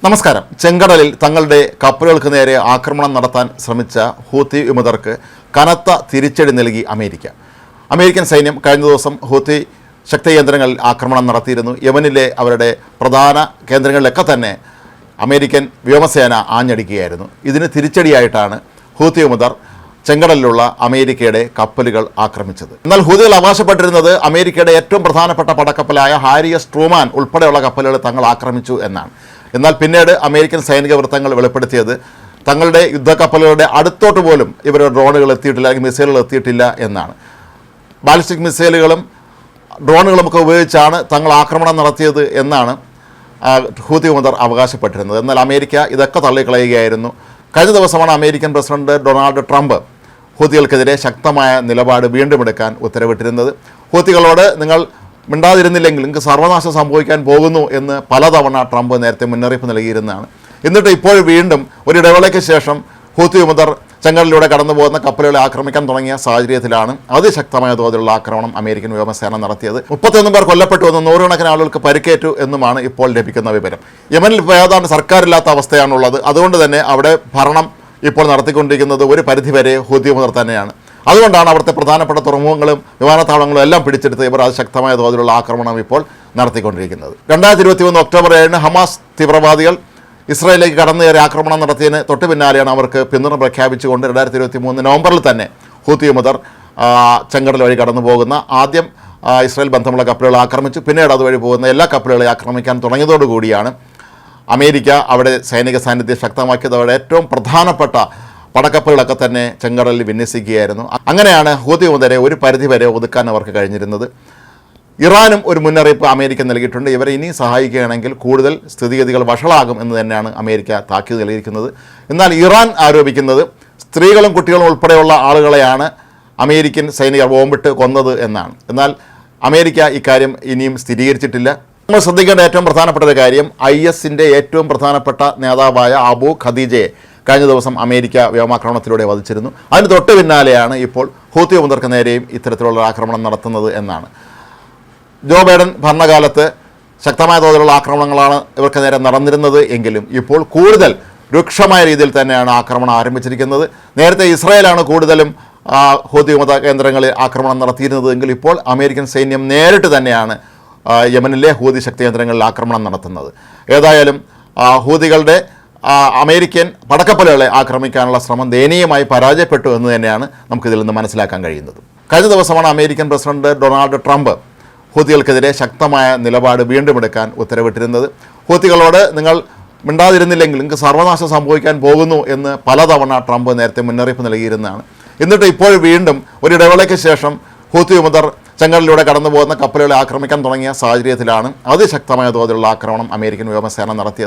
നമസ്കാരം. ചെങ്കടലിൽ തങ്ങളുടെ കപ്പലുകൾക്ക് നേരെ ആക്രമണം നടത്താൻ ശ്രമിച്ച ഹൂത്തി വിമതർക്ക് കനത്ത തിരിച്ചടി നൽകി അമേരിക്ക. അമേരിക്കൻ സൈന്യം കഴിഞ്ഞ ദിവസം ഹൂത്തി ശക്തികേന്ദ്രങ്ങളിൽ ആക്രമണം നടത്തിയിരുന്നു. യമനിലെ അവരുടെ പ്രധാന കേന്ദ്രങ്ങളിലൊക്കെ തന്നെ അമേരിക്കൻ വ്യോമസേന ആഞ്ഞടിക്കുകയായിരുന്നു. ഇതിന് തിരിച്ചടിയായിട്ടാണ് ഹൂത്തി വിമതർ ചെങ്കടലിലുള്ള അമേരിക്കയുടെ കപ്പലുകൾ ആക്രമിച്ചത്. എന്നാൽ ഹൂതികൾ അവകാശപ്പെട്ടിരുന്നത് അമേരിക്കയുടെ ഏറ്റവും പ്രധാനപ്പെട്ട പടക്കപ്പലായ ഹാരി എസ് ട്രൂമാൻ ഉൾപ്പെടെയുള്ള കപ്പലുകൾ തങ്ങൾ ആക്രമിച്ചു എന്നാണ്. എന്നാൽ പിന്നീട് അമേരിക്കൻ സൈനിക വൃത്തങ്ങൾ വെളിപ്പെടുത്തിയത് തങ്ങളുടെ യുദ്ധക്കപ്പലുകളുടെ അടുത്തോട്ട് പോലും ഇവരുടെ ഡ്രോണുകൾ എത്തിയിട്ടില്ല, അല്ലെങ്കിൽ മിസൈലുകൾ എത്തിയിട്ടില്ല എന്നാണ്. ബാലിസ്റ്റിക് മിസൈലുകളും ഡ്രോണുകളുമൊക്കെ ഉപയോഗിച്ചാണ് തങ്ങൾ ആക്രമണം നടത്തിയത് എന്നാണ് ഹൂതി വിമതർ അവകാശപ്പെട്ടിരുന്നത്. എന്നാൽ അമേരിക്ക ഇതൊക്കെ തള്ളിക്കളയുകയായിരുന്നു. കഴിഞ്ഞ ദിവസമാണ് അമേരിക്കൻ പ്രസിഡന്റ് ഡൊണാൾഡ് ട്രംപ് ഹൂതികൾക്കെതിരെ ശക്തമായ നിലപാട് വീണ്ടും എടുക്കാൻ ഉത്തരവിട്ടിരുന്നത്. ഹൂതികളോട് നിങ്ങൾ മിണ്ടാതിരുന്നില്ലെങ്കിൽ നിങ്ങൾക്ക് സർവനാശം സംഭവിക്കാൻ പോകുന്നു എന്ന് പലതവണ ട്രംപ് നേരത്തെ മുന്നറിയിപ്പ് നൽകിയിരുന്നതാണ്. എന്നിട്ട് ഇപ്പോൾ വീണ്ടും ഒരു ഇടവേളയ്ക്ക് ശേഷം ഹൂതി വിമതർ ചെങ്കടലിലൂടെ കടന്നു പോകുന്ന കപ്പലുകളെ ആക്രമിക്കാൻ തുടങ്ങിയ സാഹചര്യത്തിലാണ് അതിശക്തമായ തോതിലുള്ള ആക്രമണം അമേരിക്കൻ വ്യോമസേന നടത്തിയത്. 31 പേർ കൊല്ലപ്പെട്ടു എന്നും 100 കണക്കിന് ആളുകൾക്ക് പരിക്കേറ്റു എന്നുമാണ് ഇപ്പോൾ ലഭിക്കുന്ന വിവരം. യമനിൽ ഏതാണ്ട് സർക്കാരില്ലാത്ത അവസ്ഥയാണുള്ളത്. അതുകൊണ്ട് തന്നെ അവിടെ ഭരണം ഇപ്പോൾ നടത്തിക്കൊണ്ടിരിക്കുന്നത് ഒരു പരിധിവരെ ഹൂതി വിമതർ തന്നെയാണ്. അതുകൊണ്ടാണ് അവിടുത്തെ പ്രധാനപ്പെട്ട തുറമുഖങ്ങളും വിമാനത്താവളങ്ങളും എല്ലാം പിടിച്ചെടുത്ത് ഇവർ അതിശക്തമായ തോതിലുള്ള ആക്രമണം ഇപ്പോൾ നടത്തിക്കൊണ്ടിരിക്കുന്നത്. 2021 ഒക്ടോബർ 7 ഹമാസ് തീവ്രവാദികൾ ഇസ്രായേലിലേക്ക് കടന്നു കയറി ആക്രമണം നടത്തിയതിന് തൊട്ട് പിന്നാലെയാണ് അവർക്ക് പിന്തുണ പ്രഖ്യാപിച്ചുകൊണ്ട് 2023 നവംബറിൽ തന്നെ ഹൂതി വിമതർ ചെങ്കടൽ വഴി കടന്നു പോകുന്ന ആദ്യം ഇസ്രായേൽ ബന്ധമുള്ള കപ്പലുകൾ ആക്രമിച്ചു. പിന്നീട് അതുവഴി പോകുന്ന എല്ലാ കപ്പലുകളെയും ആക്രമിക്കാൻ തുടങ്ങിയതോടുകൂടിയാണ് അമേരിക്ക അവിടെ സൈനിക സാന്നിധ്യം ശക്തമാക്കിയത്. അവിടെ ഏറ്റവും പ്രധാനപ്പെട്ട പടക്കപ്പലുകളൊക്കെ തന്നെ ചെങ്കടലിൽ വിന്യസിക്കുകയായിരുന്നു. അങ്ങനെയാണ് ഹൂതി വിമതരെ ഒരു പരിധിവരെ ഒതുക്കാൻ അവർക്ക് കഴിഞ്ഞിരുന്നത്. ഇറാനും ഒരു മുന്നറിയിപ്പ് അമേരിക്ക നൽകിയിട്ടുണ്ട്. ഇവരെ ഇനി സഹായിക്കുകയാണെങ്കിൽ കൂടുതൽ സ്ഥിതിഗതികൾ വഷളാകും എന്ന് തന്നെയാണ് അമേരിക്ക താക്കീത് നൽകിയിരിക്കുന്നത്. എന്നാൽ ഇറാൻ ആരോപിക്കുന്നത് സ്ത്രീകളും കുട്ടികളും ഉൾപ്പെടെയുള്ള ആളുകളെയാണ് അമേരിക്കൻ സൈനികർ ബോംബിട്ട് കൊന്നത് എന്നാണ്. എന്നാൽ അമേരിക്ക ഇക്കാര്യം ഇനിയും സ്ഥിരീകരിച്ചിട്ടില്ല. നമ്മൾ ശ്രദ്ധിക്കേണ്ട ഏറ്റവും പ്രധാനപ്പെട്ട ഒരു കാര്യം, IS-ന്റെ ഏറ്റവും പ്രധാനപ്പെട്ട നേതാവായ അബു ഖദീജയെ കഴിഞ്ഞ ദിവസം അമേരിക്ക വ്യോമാക്രമണത്തിലൂടെ വധിച്ചിരുന്നു. അതിന് തൊട്ട് പിന്നാലെയാണ് ഇപ്പോൾ ഹൂതി വിമതർക്ക് നേരെയും ഇത്തരത്തിലുള്ള ആക്രമണം നടത്തുന്നത് എന്നാണ്. ജോ ബൈഡൻ ഭരണകാലത്ത് ശക്തമായ തോതിലുള്ള ആക്രമണങ്ങളാണ് ഇവർക്ക് നേരെ നടന്നിരുന്നത് എങ്കിലും ഇപ്പോൾ കൂടുതൽ രൂക്ഷമായ രീതിയിൽ തന്നെയാണ് ആക്രമണം ആരംഭിച്ചിരിക്കുന്നത്. നേരത്തെ ഇസ്രായേലാണ് കൂടുതലും ഹൂതി വിമത കേന്ദ്രങ്ങളിൽ ആക്രമണം നടത്തിയിരുന്നത് എങ്കിൽ ഇപ്പോൾ അമേരിക്കൻ സൈന്യം നേരിട്ട് തന്നെയാണ് യമനിലെ ഹൂതി ശക്തി കേന്ദ്രങ്ങളിൽ ആക്രമണം നടത്തുന്നത്. ഏതായാലും ഹൂതികളുടെ അമേരിക്കൻ പടക്കപ്പലുകളെ ആക്രമിക്കാനുള്ള ശ്രമം ദയനീയമായി പരാജയപ്പെട്ടു എന്ന് തന്നെയാണ് നമുക്കിതിൽ നിന്ന് മനസ്സിലാക്കാൻ കഴിയുന്നത്. കഴിഞ്ഞ ദിവസമാണ് അമേരിക്കൻ പ്രസിഡന്റ് ഡൊണാൾഡ് ട്രംപ് ഹൂതികൾക്കെതിരെ ശക്തമായ നിലപാട് വീണ്ടും എടുക്കാൻ ഉത്തരവിട്ടിരുന്നത്. ഹൂതികളോട് നിങ്ങൾ മിണ്ടാതിരുന്നില്ലെങ്കിൽ നിങ്ങൾക്ക് സർവനാശം സംഭവിക്കാൻ പോകുന്നു എന്ന് പലതവണ ട്രംപ് നേരത്തെ മുന്നറിയിപ്പ് നൽകിയിരുന്നതാണ്. എന്നിട്ട് ഇപ്പോൾ വീണ്ടും ഒരു ഇടവേളയ്ക്ക് ശേഷം ഹൂതി വിമതർ ചെങ്കടലിലൂടെ കടന്നു പോകുന്ന കപ്പലുകളെ ആക്രമിക്കാൻ തുടങ്ങിയ സാഹചര്യത്തിലാണ് അതിശക്തമായ തോതിലുള്ള ആക്രമണം അമേരിക്കൻ വ്യോമസേന നടത്തിയത്.